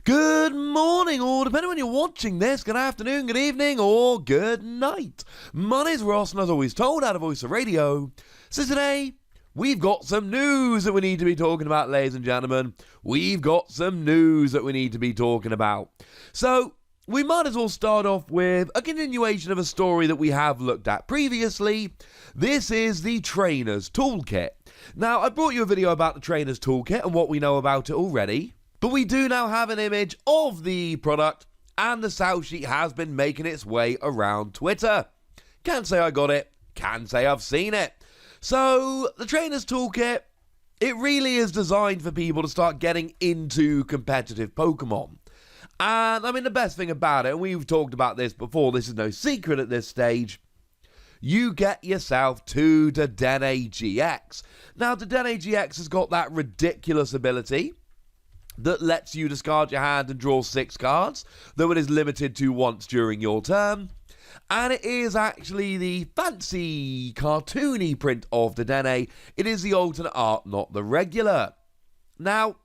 Good morning, or depending on when you're watching this, good afternoon, good evening, or good night. My name's Ross, and as always told, out of Voice of Radio. So today, we've got some news that we need to be talking about, ladies and gentlemen. We've got some news that we need to be talking about. So, we might as well start off with a continuation of a story that we have looked at previously. This is the Trainer's Toolkit. Now, I brought you a video about the Trainer's Toolkit and what we know about it already. But we do now have an image of the product, and the sales sheet has been making its way around Twitter. Can't say I got it, can say I've seen it. So, the Trainer's Toolkit, it really is designed for people to start getting into competitive Pokemon. And, I mean, the best thing about it, and we've talked about this before, this is no secret at this stage, you get yourself to Dedenne GX. Now, Dedenne GX has got that ridiculous ability that lets you discard your hand and draw 6 cards, though it is limited to once during your turn. And it is actually the fancy, cartoony print of Dedenne. It is the alternate art, not the regular. Now,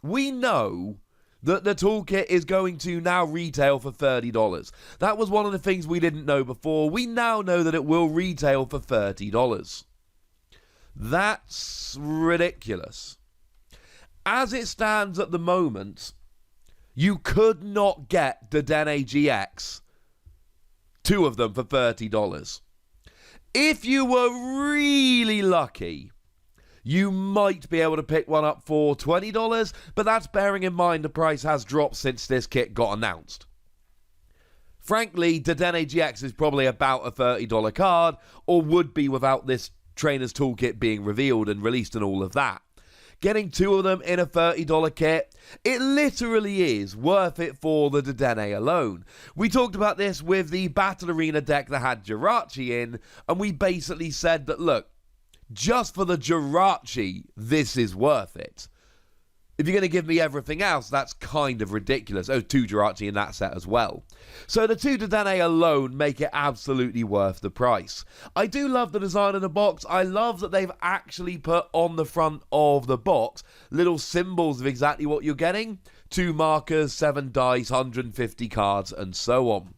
we know that the toolkit is going to now retail for $30. That was one of the things we didn't know before. We now know that it will retail for $30. That's ridiculous. As it stands at the moment, you could not get Dedenne GX, 2 of them, for $30. If you were really lucky, you might be able to pick one up for $20, but that's bearing in mind the price has dropped since this kit got announced. Frankly, Dedenne GX is probably about a $30 card, or would be without this Trainer's Toolkit being revealed and released and all of that. Getting 2 of them in a $30 kit, it literally is worth it for the Dedenne alone. We talked about this with the Battle Arena deck that had Jirachi in, and we basically said that, look, just for the Jirachi, this is worth it. If you're going to give me everything else, that's kind of ridiculous. Oh, 2 Jirachi in that set as well. So the 2 Dedenne alone make it absolutely worth the price. I do love the design of the box. I love that they've actually put on the front of the box little symbols of exactly what you're getting. 2 markers, 7 dice, 150 cards, and so on.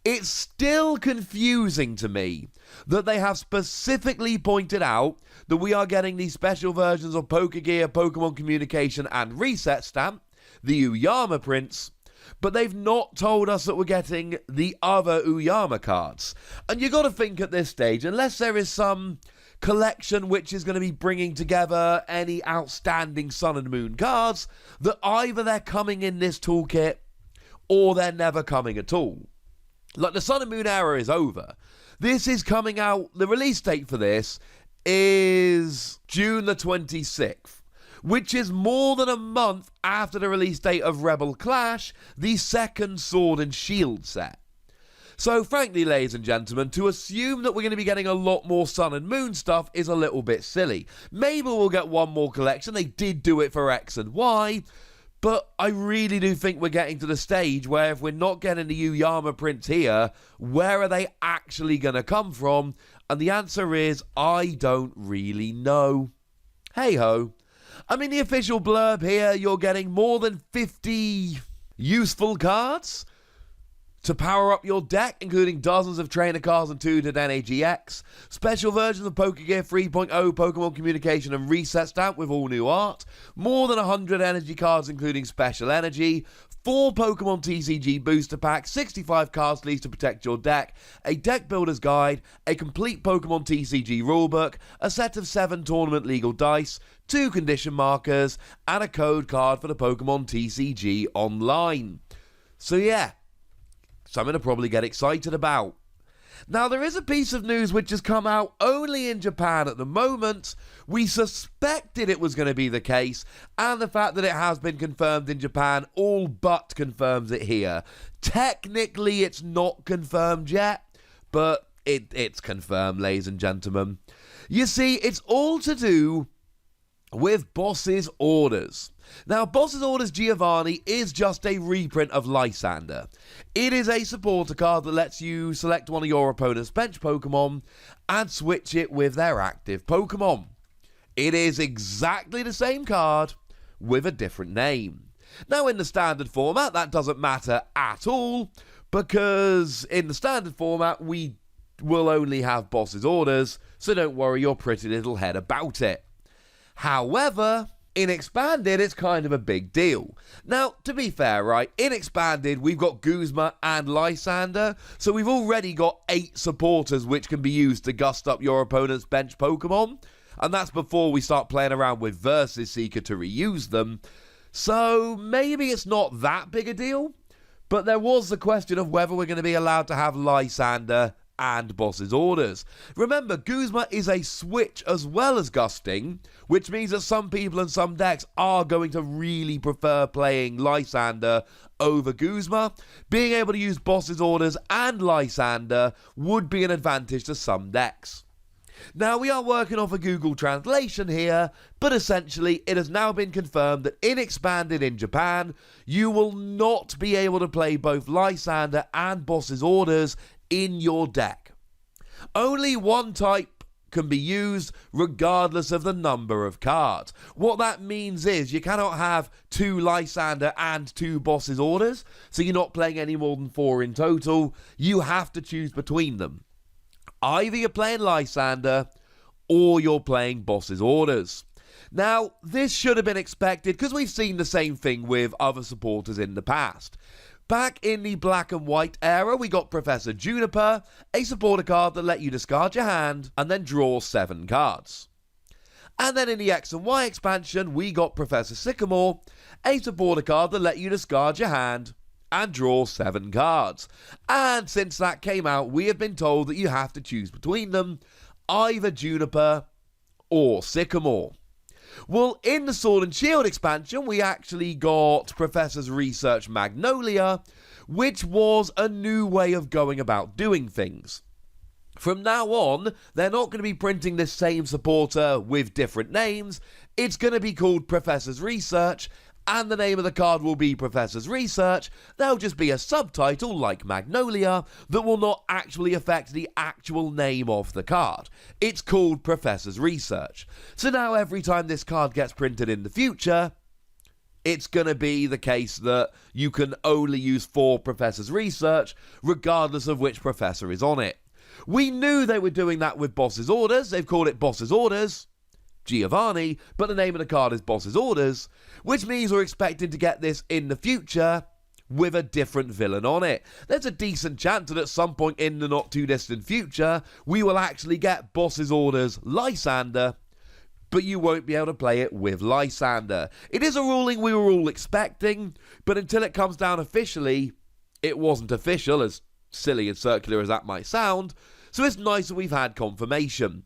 It's still confusing to me that they have specifically pointed out that we are getting these special versions of Pokegear, Pokemon Communication, and Reset Stamp, the Uyama prints, but they've not told us that we're getting the other Uyama cards. And you got to think at this stage, unless there is some collection which is going to be bringing together any outstanding Sun and Moon cards, that either they're coming in this toolkit or they're never coming at all. Like, the Sun and Moon era is over. This is coming out, the release date for this is June the 26th, which is more than a month after the release date of Rebel Clash, the second Sword and Shield set. So, frankly, ladies and gentlemen, to assume that we're going to be getting a lot more Sun and Moon stuff is a little bit silly. Maybe we'll get one more collection. They did do it for X and Y. But I really do think we're getting to the stage where if we're not getting the Uyama prints here, where are they actually going to come from? And the answer is, I don't really know. Hey-ho. I mean, the official blurb here, you're getting more than 50 useful cards to power up your deck, including dozens of trainer cards and 2 Dedenne GX, special versions of Pokegear 3.0, Pokemon Communication and Reset Stamp with all new art, more than 100 energy cards including Special Energy, 4 Pokemon TCG booster packs, 65 cards sleeves to protect your deck, a deck builder's guide, a complete Pokemon TCG rulebook, a set of 7 tournament legal dice, 2 condition markers, and a code card for the Pokemon TCG Online. So yeah, something to probably get excited about. Now, there is a piece of news which has come out only in Japan at the moment. We suspected it was going to be the case, and the fact that it has been confirmed in Japan all but confirms it here. Technically, it's not confirmed yet, but it's confirmed, ladies and gentlemen. You see, it's all to do with Boss's Orders. Now, Boss's Orders Giovanni is just a reprint of Lysandre. It is a supporter card that lets you select one of your opponent's bench Pokemon and switch it with their active Pokemon. It is exactly the same card with a different name. Now in the standard format, that doesn't matter at all, because in the standard format, we will only have boss's orders, so don't worry your pretty little head about it. However, in Expanded, it's kind of a big deal. Now, to be fair, right, in Expanded, we've got Guzma and Lysandre, so we've already got 8 supporters which can be used to gust up your opponent's bench Pokemon, and that's before we start playing around with Versus Seeker to reuse them, so maybe it's not that big a deal, but there was the question of whether we're going to be allowed to have Lysandre and boss's orders. Remember, Guzma is a switch as well as gusting, which means that some people and some decks are going to really prefer playing Lysandre over Guzma. Being able to use boss's orders and Lysandre would be an advantage to some decks. Now, we are working off a Google translation here, but essentially it has now been confirmed that in Expanded in Japan, you will not be able to play both Lysandre and boss's orders in your deck. Only one type can be used regardless of the number of cards. What that means is you cannot have 2 Lysandre and 2 boss's orders, so you're not playing any more than 4 in total. You have to choose between them. Either you're playing Lysandre or you're playing boss's orders. Now, this should have been expected because we've seen the same thing with other supporters in the past. Back in the black and white era, we got Professor Juniper, a supporter card that let you discard your hand and then draw 7 cards. And then in the X and Y expansion, we got Professor Sycamore, a supporter card that let you discard your hand and draw 7 cards. And since that came out, we have been told that you have to choose between them, either Juniper or Sycamore. Well, in the Sword and Shield expansion, we actually got Professor's Research Magnolia, which was a new way of going about doing things. From now on, they're not going to be printing this same supporter with different names. It's going to be called Professor's Research, and the name of the card will be Professor's Research. There'll just be a subtitle, like Magnolia, that will not actually affect the actual name of the card. It's called Professor's Research. So now every time this card gets printed in the future, it's going to be the case that you can only use 4 Professor's Research, regardless of which professor is on it. We knew they were doing that with Boss's Orders. They've called it Boss's Orders, Giovanni, but the name of the card is Boss's Orders, which means we're expecting to get this in the future with a different villain on it. There's a decent chance that at some point in the not too distant future, we will actually get Boss's Orders Lysandre, but you won't be able to play it with Lysandre. It is a ruling we were all expecting, but until it comes down officially, it wasn't official, as silly and circular as that might sound, so it's nice that we've had confirmation.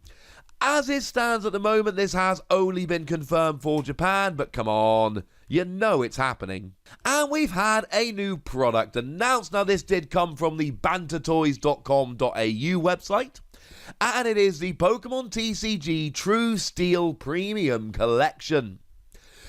As it stands at the moment, this has only been confirmed for Japan, but come on, you know it's happening. And we've had a new product announced. Now, this did come from the bantertoys.com.au website, and it is the Pokemon TCG True Steel Premium Collection.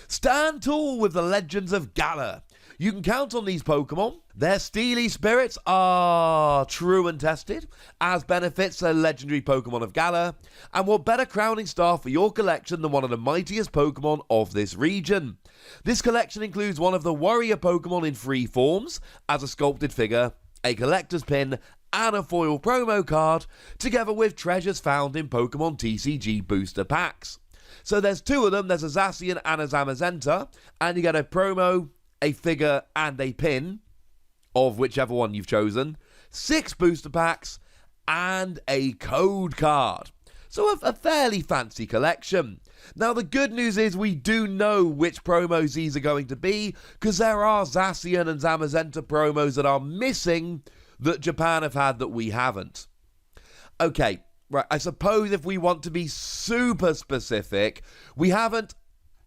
Stand tall with the Legends of Galar. You can count on these Pokemon. Their steely spirits are true and tested, as benefits the legendary Pokemon of Galar, and what better crowning star for your collection than one of the mightiest Pokemon of this region. This collection includes one of the warrior Pokemon in 3 forms, as a sculpted figure, a collector's pin, and a foil promo card, together with treasures found in Pokemon TCG booster packs. So there's 2 of them, there's a Zacian and a Zamazenta, and you get a promo, a figure, and a pin of whichever one you've chosen, 6 booster packs, and a code card. So a fairly fancy collection. Now, the good news is we do know which promos these are going to be, because there are Zacian and Zamazenta promos that are missing that Japan have had that we haven't. Okay, right, I suppose if we want to be super specific, we haven't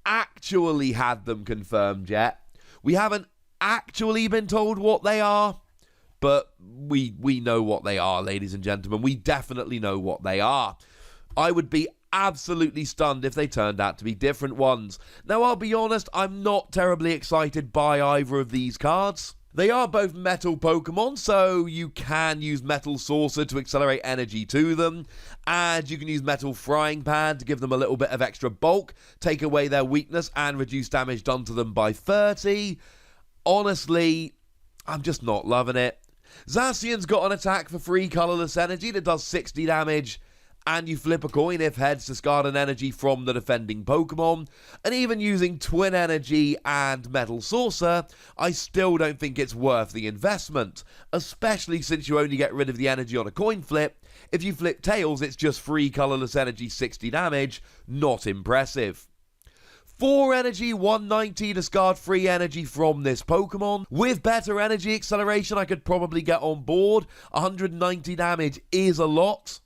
actually had them confirmed yet. We haven't actually been told what they are, but we know what they are, ladies and gentlemen. We definitely know what they are. I would be absolutely stunned if they turned out to be different ones. Now, I'll be honest, I'm not terribly excited by either of these cards. They are both metal Pokemon, so you can use Metal Saucer to accelerate energy to them, and you can use Metal Frying Pan to give them a little bit of extra bulk, take away their weakness, and reduce damage done to them by 30. Honestly, I'm just not loving it. Zacian's got an attack for free colourless energy that does 60 damage, and you flip a coin if heads, discard an energy from the defending Pokemon. And even using Twin Energy and Metal Saucer, I still don't think it's worth the investment, especially since you only get rid of the energy on a coin flip. If you flip tails, it's just free colourless energy, 60 damage, not impressive. 4 energy, 190, discard free energy from this Pokemon. With better energy acceleration, I could probably get on board. 190 damage is a lot,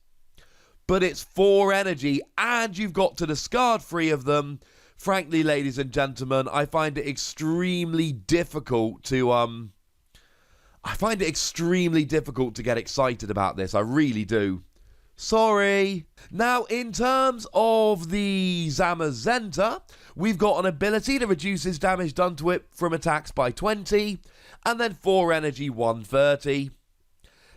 but it's 4 energy, and you've got to discard 3 of them. Frankly, ladies and gentlemen, I find it extremely difficult to get excited about this. I really do. Sorry. Now, in terms of the Zamazenta, we've got an ability that reduces damage done to it from attacks by 20, and then 4 energy, 130.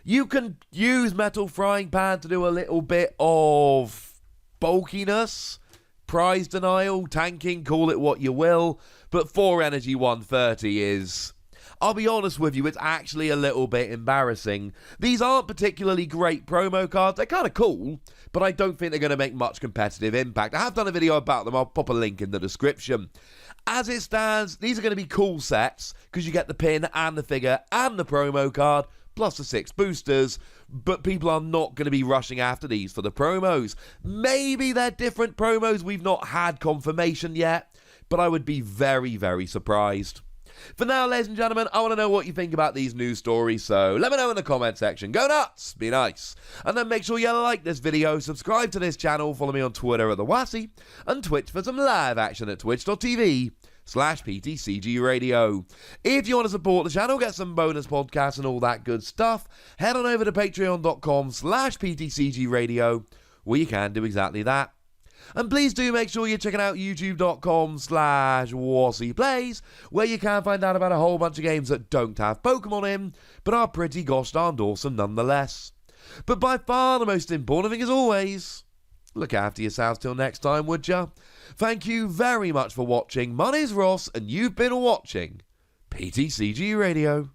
You can use Metal Frying Pan to do a little bit of bulkiness, prize denial, tanking, call it what you will, but 4 energy, 130 is... I'll be honest with you, it's actually a little bit embarrassing. These aren't particularly great promo cards. They're kind of cool, but I don't think they're going to make much competitive impact. I have done a video about them. I'll pop a link in the description. As it stands, these are going to be cool sets because you get the pin and the figure and the promo card, plus the 6 boosters, but people are not going to be rushing after these for the promos. Maybe they're different promos. We've not had confirmation yet, but I would be very, very surprised. For now, ladies and gentlemen, I want to know what you think about these news stories, so let me know in the comment section. Go nuts, be nice, and then make sure you like this video, subscribe to this channel, follow me on Twitter at the Wassy, and Twitch for some live action at twitch.tv/PTCGRadio. If you want to support the channel, get some bonus podcasts and all that good stuff, head on over to patreon.com/PTCGRadio, where you can do exactly that. And please do make sure you're checking out youtube.com/WassyPlays, where you can find out about a whole bunch of games that don't have Pokemon in, but are pretty gosh darned awesome nonetheless. But by far the most important thing, as always, look after yourselves till next time, would ya? Thank you very much for watching. My name's Ross, and you've been watching PTCG Radio.